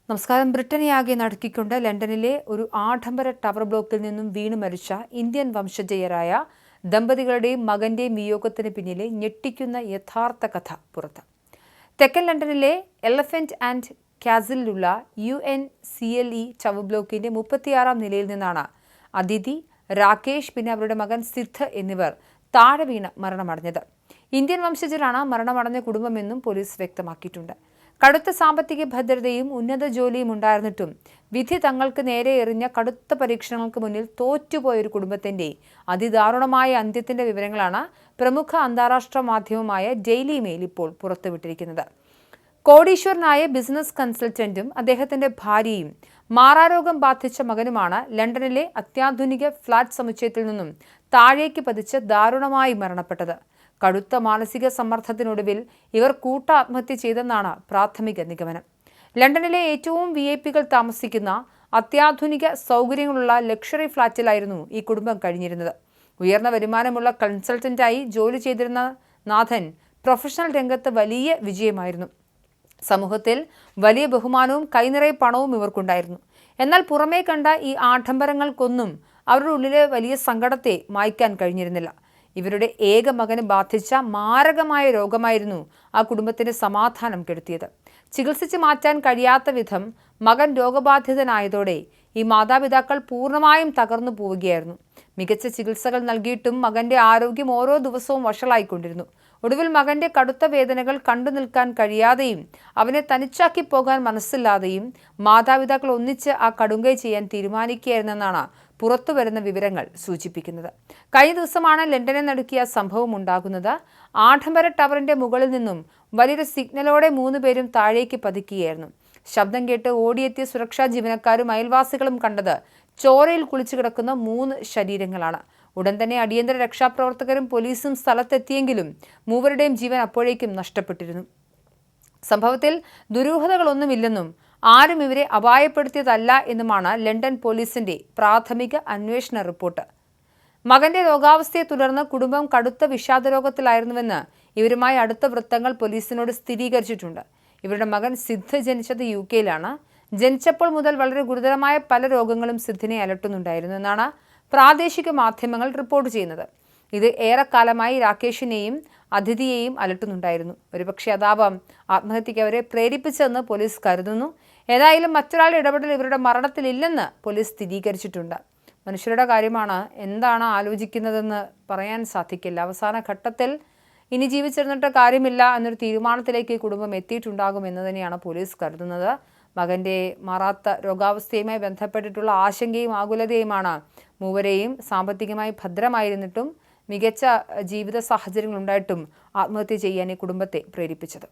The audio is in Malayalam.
നമസ്കാരം. ബ്രിട്ടനെയാകെ നടുക്കിക്കൊണ്ട് ലണ്ടനിലെ ഒരു ആഡംബര ടവർ ബ്ലോക്കിൽ നിന്നും വീണു മരിച്ച ഇന്ത്യൻ വംശജയരായ ദമ്പതികളുടെയും മകന്റെയും വിയോഗത്തിന് പിന്നിലെ ഞെട്ടിക്കുന്ന യഥാർത്ഥ കഥ പുറത്ത്. തെക്കൻ ലണ്ടനിലെ എലഫന്റ് ആൻഡ് കാസിലുള്ള UNCLE ടവർ ബ്ലോക്കിന്റെ 36-ാം നിലയിൽ നിന്നാണ് അതിഥി, രാകേഷ്, പിന്നെ അവരുടെ മകൻ സിദ്ധ് എന്നിവർ താഴെ വീണ് മരണമടഞ്ഞത്. ഇന്ത്യൻ വംശജരാണ് മരണമടഞ്ഞ കുടുംബമെന്നും പോലീസ് വ്യക്തമാക്കിയിട്ടുണ്ട്. കടുത്ത സാമ്പത്തിക ഭദ്രതയും ഉന്നത ജോലിയും ഉണ്ടായിരുന്നിട്ടും വിധി തങ്ങൾക്ക് നേരെ എറിഞ്ഞ കടുത്ത പരീക്ഷണങ്ങൾക്ക് മുന്നിൽ തോറ്റുപോയൊരു കുടുംബത്തിന്റെ അതിദാരുണമായ അന്ത്യത്തിന്റെ വിവരങ്ങളാണ് പ്രമുഖ അന്താരാഷ്ട്ര മാധ്യമമായ ഡെയിലി മെയിൽ ഇപ്പോൾ പുറത്തുവിട്ടിരിക്കുന്നത്. കോടീശ്വരനായ ബിസിനസ് കൺസൾട്ടന്റും അദ്ദേഹത്തിന്റെ ഭാര്യയും മാറാരോഗം ബാധിച്ച മകനുമാണ് ലണ്ടനിലെ അത്യാധുനിക ഫ്ളാറ്റ് സമുച്ചയത്തിൽ നിന്നും താഴേക്ക് പതിച്ച് ദാരുണമായി മരണപ്പെട്ടത്. കടുത്ത മാനസിക സമ്മർദ്ദത്തിനൊടുവിൽ ഇവർ കൂട്ടാത്മഹത്യ ചെയ്തെന്നാണ് പ്രാഥമിക നിഗമനം. ലണ്ടനിലെ ഏറ്റവും VIP-കൾ താമസിക്കുന്ന അത്യാധുനിക സൗകര്യങ്ങളുള്ള ലക്ഷറി ഫ്ളാറ്റിലായിരുന്നു ഈ കുടുംബം കഴിഞ്ഞിരുന്നത്. ഉയർന്ന വരുമാനമുള്ള കൺസൾട്ടന്റായി ജോലി ചെയ്തിരുന്ന നാഥൻ പ്രൊഫഷണൽ രംഗത്ത് വലിയ വിജയമായിരുന്നു. സമൂഹത്തിൽ വലിയ ബഹുമാനവും കൈനിറയെ പണവും ഇവർക്കുണ്ടായിരുന്നു. എന്നാൽ പുറമേ കണ്ട ഈ ആഡംബരങ്ങൾക്കൊന്നും അവരുടെ ഉള്ളിലെ വലിയ സങ്കടത്തെ മായ്ക്കാൻ കഴിഞ്ഞിരുന്നില്ല. ഇവരുടെ ഏക മകന് ബാധിച്ച മാരകമായ രോഗമായിരുന്നു ആ കുടുംബത്തിന്റെ സമാധാനം കെടുത്തിയത്. ചികിത്സിച്ച് മാറ്റാൻ കഴിയാത്ത വിധം മകൻ രോഗബാധിതനായതോടെ ഈ മാതാപിതാക്കൾ പൂർണ്ണമായും തകർന്നു പോവുകയായിരുന്നു. മികച്ച ചികിത്സകൾ നൽകിയിട്ടും മകന്റെ ആരോഗ്യം ഓരോ ദിവസവും വഷളായിക്കൊണ്ടിരുന്നു. ഒടുവിൽ മകന്റെ കടുത്ത വേദനകൾ കണ്ടു നിൽക്കാൻ കഴിയാതെയും അവനെ തനിച്ചാക്കി പോകാൻ മനസ്സില്ലാതെയും മാതാപിതാക്കൾ ഒന്നിച്ച് ആ കടുങ്കൈ ചെയ്യാൻ തീരുമാനിക്കുകയായിരുന്നെന്നാണ് പുറത്തുവരുന്ന വിവരങ്ങൾ സൂചിപ്പിക്കുന്നത്. കഴിഞ്ഞ ദിവസമാണ് ലണ്ടനെ നടുക്കിയ സംഭവം ഉണ്ടാകുന്നത്. ആഡംബര ടവറിന്റെ മുകളിൽ നിന്നും വലിയൊരു സിഗ്നലോടെ 3 പേരും താഴേക്ക് പതിക്കുകയായിരുന്നു. ശബ്ദം കേട്ട് ഓടിയെത്തിയ സുരക്ഷാ ജീവനക്കാരും അയൽവാസികളും കണ്ടത് ചോരയിൽ കുളിച്ചു കിടക്കുന്ന 3 ശരീരങ്ങളാണ്. ഉടൻ തന്നെ അടിയന്തര രക്ഷാപ്രവർത്തകരും പോലീസും സ്ഥലത്തെത്തിയെങ്കിലും മൂവരുടെയും ജീവൻ അപ്പോഴേക്കും നഷ്ടപ്പെട്ടിരുന്നു. സംഭവത്തിൽ ദുരൂഹതകളൊന്നുമില്ലെന്നും ആരും ഇവരെ അപായപ്പെടുത്തിയതല്ല എന്നുമാണ് ലണ്ടൻ പോലീസിന്റെ പ്രാഥമിക അന്വേഷണ റിപ്പോർട്ട്. മകന്റെ രോഗാവസ്ഥയെ തുടർന്ന് കുടുംബം കടുത്ത വിഷാദരോഗത്തിലായിരുന്നുവെന്ന് ഇവരുമായി അടുത്ത വൃത്തങ്ങൾ പോലീസിനോട് സ്ഥിരീകരിച്ചിട്ടുണ്ട്. ഇവരുടെ മകൻ സിദ്ധ് ജനിച്ചത് UK-യിലാണ്. ജനിച്ചപ്പോൾ മുതൽ വളരെ ഗുരുതരമായ പല രോഗങ്ങളും സിദ്ധിനെ അലട്ടുന്നുണ്ടായിരുന്നു എന്നാണ് പ്രാദേശിക മാധ്യമങ്ങൾ റിപ്പോർട്ട് ചെയ്യുന്നത്. ഇത് ഏറെക്കാലമായി രാകേഷിനെയും അതിഥിയെയും അലട്ടുന്നുണ്ടായിരുന്നു. ഒരുപക്ഷെ അതാവാം ആത്മഹത്യയ്ക്ക് അവരെ പ്രേരിപ്പിച്ചതെന്ന് പോലീസ് കരുതുന്നു. ഏതായാലും മറ്റൊരാളുടെ ഇടപെടൽ ഇവരുടെ മരണത്തിലില്ലെന്ന് പോലീസ് സ്ഥിരീകരിച്ചിട്ടുണ്ട്. മനുഷ്യരുടെ കാര്യമാണ്, എന്താണ് ആലോചിക്കുന്നതെന്ന് പറയാൻ സാധിക്കില്ല. അവസാന ഘട്ടത്തിൽ ഇനി ജീവിച്ചിരുന്നിട്ട് കാര്യമില്ല എന്നൊരു തീരുമാനത്തിലേക്ക് ഈ കുടുംബം എത്തിയിട്ടുണ്ടാകും എന്ന് തന്നെയാണ് പോലീസ് കരുതുന്നത്. മകന്റെ മാറാത്ത രോഗാവസ്ഥയുമായി ബന്ധപ്പെട്ടിട്ടുള്ള ആശങ്കയും ആകുലതയുമാണ് മൂവരെയും സാമ്പത്തികമായി ഭദ്രമായിരുന്നിട്ടും മികച്ച ജീവിത സാഹചര്യങ്ങളുണ്ടായിട്ടും ആത്മഹത്യ ചെയ്യാൻ ഈ കുടുംബത്തെ പ്രേരിപ്പിച്ചത്.